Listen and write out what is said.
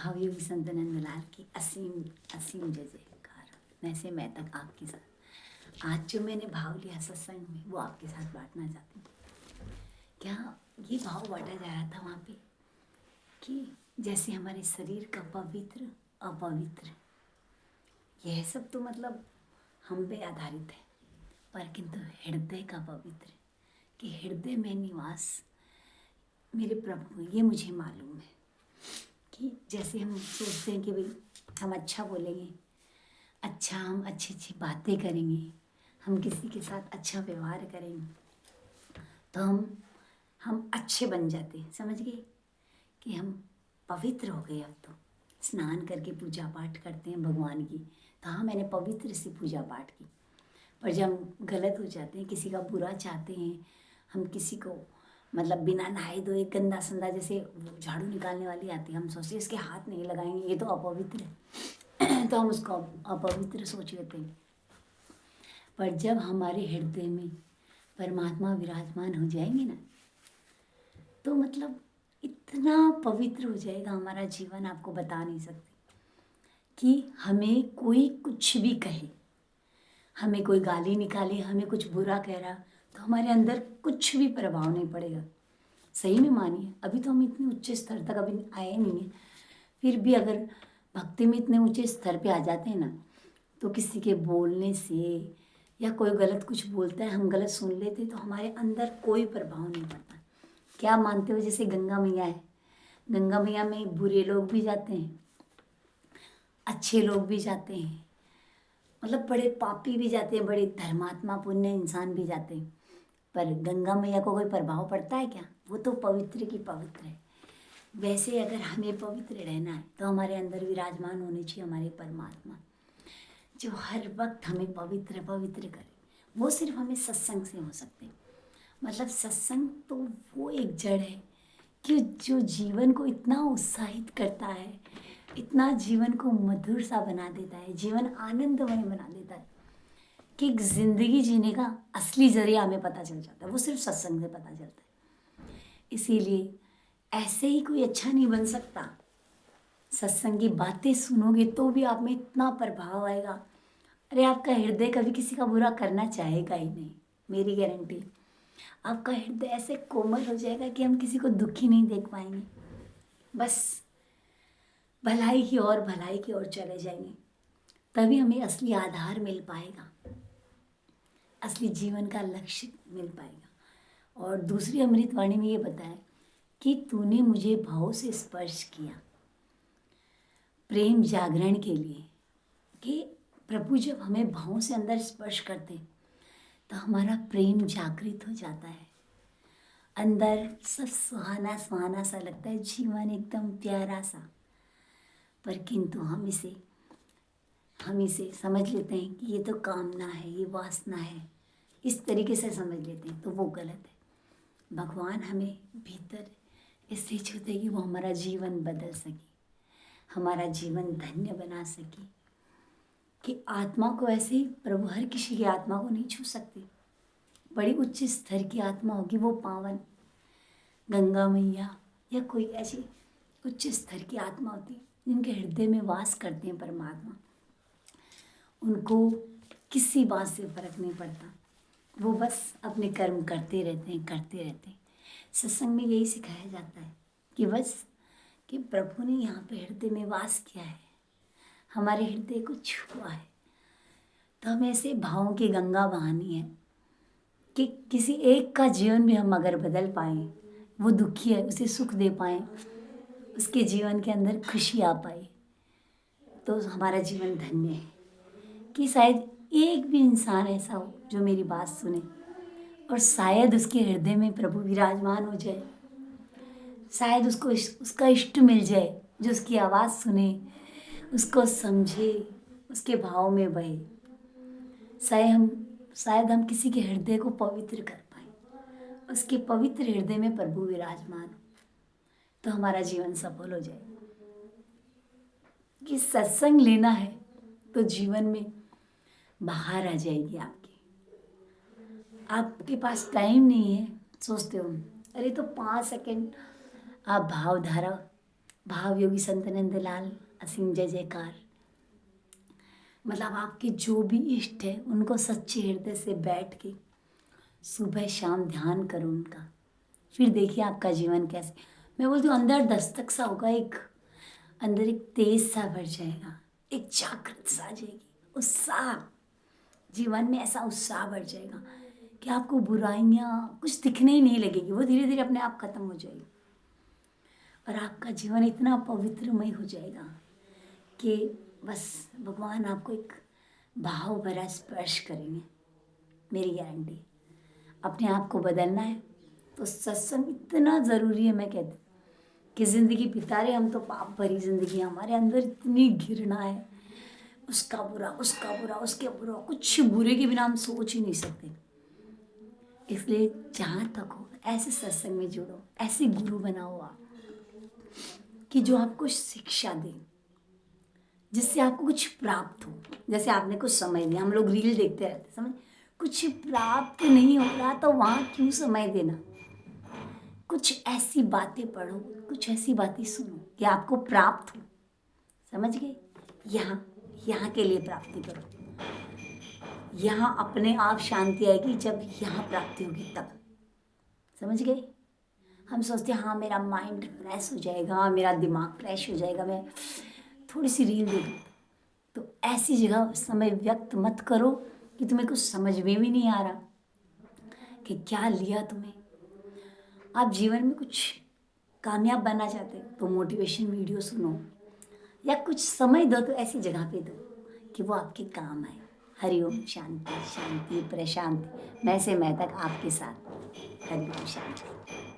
भावयोगी संत नंदलाल की असीम असीम जय जयकार। वैसे मैं तक आपके साथ आज जो मैंने भाव लिया सत्संग में वो आपके साथ बांटना चाहती हूँ। क्या ये भाव बांटा जा रहा था वहाँ पे कि जैसे हमारे शरीर का पवित्र अपवित्र यह सब तो मतलब हम पे आधारित है, पर किंतु हृदय का पवित्र कि हृदय में निवास मेरे प्रभु ये मुझे मालूम है कि जैसे हम सोचते हैं कि भाई हम अच्छा बोलेंगे, अच्छा हम अच्छी अच्छी बातें करेंगे, हम किसी के साथ अच्छा व्यवहार करेंगे तो हम अच्छे बन जाते हैं। समझ गए कि हम पवित्र हो गए। अब तो स्नान करके पूजा पाठ करते हैं भगवान की, तो हाँ मैंने पवित्र से पूजा पाठ की। पर जब हम गलत हो जाते हैं, किसी का बुरा चाहते हैं, हम किसी को मतलब बिना नहाए धोए गंदा संदा जैसे झाड़ू निकालने वाली आती है, हम सोचते इसके हाथ नहीं लगाएंगे ये तो अपवित्र है तो हम उसको अपवित्र सोच लेते हैं। पर जब हमारे हृदय में परमात्मा विराजमान हो जाएंगे ना, तो मतलब इतना पवित्र हो जाएगा हमारा जीवन, आपको बता नहीं सकते। कि हमें कोई कुछ भी कहे, हमें कोई गाली निकाले, हमें कुछ बुरा कह रहा, तो हमारे अंदर कुछ भी प्रभाव नहीं पड़ेगा। सही में मानिए, अभी तो हम इतने उच्च स्तर तक अभी आए नहीं हैं, फिर भी अगर भक्ति में इतने ऊंचे स्तर पे आ जाते हैं ना, तो किसी के बोलने से या कोई गलत कुछ बोलता है, हम गलत सुन लेते तो हमारे अंदर कोई प्रभाव नहीं पड़ता। क्या मानते हो, जैसे गंगा मैया है, गंगा मैया में बुरे लोग भी जाते हैं, अच्छे लोग भी जाते हैं, मतलब बड़े पापी भी जाते हैं, बड़े धर्मात्मा पुण्य इंसान भी जाते हैं, पर गंगा मैया को कोई प्रभाव पड़ता है क्या? वो तो पवित्र की पवित्र है। वैसे अगर हमें पवित्र रहना है तो हमारे अंदर विराजमान होने चाहिए हमारे परमात्मा, जो हर वक्त हमें पवित्र पवित्र करे। वो सिर्फ हमें सत्संग से हो सकते हैं। मतलब सत्संग तो वो एक जड़ है कि जो जीवन को इतना उत्साहित करता है, इतना जीवन को मधुर सा बना देता है, जीवन आनंदमय बना देता है कि एक जिंदगी जीने का असली जरिया हमें पता चल जाता है। वो सिर्फ सत्संग से पता चलता है। इसीलिए ऐसे ही कोई अच्छा नहीं बन सकता। सत्संग की बातें सुनोगे तो भी आप में इतना प्रभाव आएगा, अरे आपका हृदय कभी किसी का बुरा करना चाहेगा ही नहीं, मेरी गारंटी। आपका हृदय ऐसे कोमल हो जाएगा कि हम किसी को दुखी नहीं देख पाएंगे, बस भलाई की ओर चले जाएंगे। तभी हमें असली आधार मिल पाएगा, असली जीवन का लक्ष्य मिल पाएगा। और दूसरी अमृतवाणी में ये बताया कि तूने मुझे भाव से स्पर्श किया, प्रेम जागरण के लिए। कि प्रभु जब हमें भाव से अंदर स्पर्श करते तो हमारा प्रेम जागृत हो जाता है, अंदर सब सुहाना सुहाना सा लगता है, जीवन एकदम प्यारा सा। पर किंतु हम इसे समझ लेते हैं कि ये तो कामना है, ये वासना है, इस तरीके से समझ लेते हैं, तो वो गलत है। भगवान हमें भीतर इसलिए छूते कि वो हमारा जीवन बदल सके, हमारा जीवन धन्य बना सके। कि आत्मा को ऐसे ही प्रभु हर किसी की आत्मा को नहीं छू सकते। बड़ी उच्च स्तर की आत्मा होगी, वो पावन गंगा मैया या कोई ऐसी उच्च स्तर की आत्मा होती है जिनके हृदय में वास करते हैं परमात्मा, उनको किसी बात से फर्क नहीं पड़ता, वो बस अपने कर्म करते रहते हैं। सत्संग में यही सिखाया जाता है कि बस कि प्रभु ने यहाँ पे हृदय में वास किया है, हमारे हृदय को छुआ है, तो हमें ऐसे भावों की गंगा बहानी है कि किसी एक का जीवन भी हम अगर बदल पाएँ, वो दुखी है उसे सुख दे पाएँ, उसके जीवन के अंदर खुशी आ पाए, तो हमारा जीवन धन्य है। कि शायद एक भी इंसान ऐसा हो जो मेरी बात सुने और शायद उसके हृदय में प्रभु विराजमान हो जाए, शायद उसको उसका इष्ट मिल जाए जो उसकी आवाज़ सुने, उसको समझे, उसके भाव में बहे। शायद हम किसी के हृदय को पवित्र कर पाए, उसके पवित्र हृदय में प्रभु विराजमान हो, तो हमारा जीवन सफल हो जाए। कि सत्संग लेना है तो जीवन में बाहर आ जाएगी आपके पास टाइम नहीं है, सोचते हो अरे तो 5 सेकंड आप भावधारा भाव योगी संत नंदलाल असीम जय जयकार। मतलब आपके जो भी इष्ट है उनको सच्चे हृदय से बैठ के सुबह शाम ध्यान करो उनका, फिर देखिए आपका जीवन कैसे, मैं बोलती हूँ अंदर दस्तक सा होगा, एक अंदर एक तेज सा भर जाएगा, एक जागृत सा आ जाएगी, उत्साह, जीवन में ऐसा उत्साह बढ़ जाएगा कि आपको बुराइयाँ कुछ दिखने ही नहीं लगेगी, वो धीरे धीरे अपने आप खत्म हो जाएगी और आपका जीवन इतना पवित्रमय हो जाएगा कि बस भगवान आपको एक भाव भरा स्पर्श करेंगे। मेरी गारंटी। अपने आप को बदलना है तो सत्संग इतना ज़रूरी है। मैं कहती हूँ कि ज़िंदगी बिता रहे हम तो पाप भरी ज़िंदगी, हमारे अंदर इतनी घृणा है, उसका बुरा उसका बुरा उसके बुरा, कुछ बुरे के बिना हम सोच ही नहीं सकते। इसलिए जहाँ तक हो ऐसे सत्संग में जुड़ो, ऐसे गुरु बनाओ आप कि जो आपको शिक्षा दे, जिससे आपको कुछ प्राप्त हो। जैसे आपने कुछ समय दिया, हम लोग रील देखते रहते, समझ कुछ प्राप्त नहीं हो रहा तो वहाँ क्यों समय देना। कुछ ऐसी बातें पढ़ो, कुछ ऐसी बातें सुनो कि आपको प्राप्त हो। समझ गए? यहाँ के लिए प्राप्ति करो। यहाँ अपने आप शांति आएगी जब यहाँ प्राप्ति होगी तब। समझ गए? हम सोचते हैं हाँ मेरा माइंड फ्रेश हो जाएगा, मेरा दिमाग फ्रेश हो जाएगा, मैं थोड़ी सी रील देख लूँ। तो ऐसी जगह समय व्यक्त मत करो कि तुम्हें कुछ समझ में भी नहीं आ रहा कि क्या लिया तुम्हें। आप जीवन में कुछ कामयाब बनना चाहते हो तो मोटिवेशन वीडियो सुनो या कुछ समय दो, तो ऐसी जगह पे दो कि वो आपके काम आए। हरिओम शांति शांति प्रशांति, मैं से मैं तक आपके साथ। हरिओम शांति।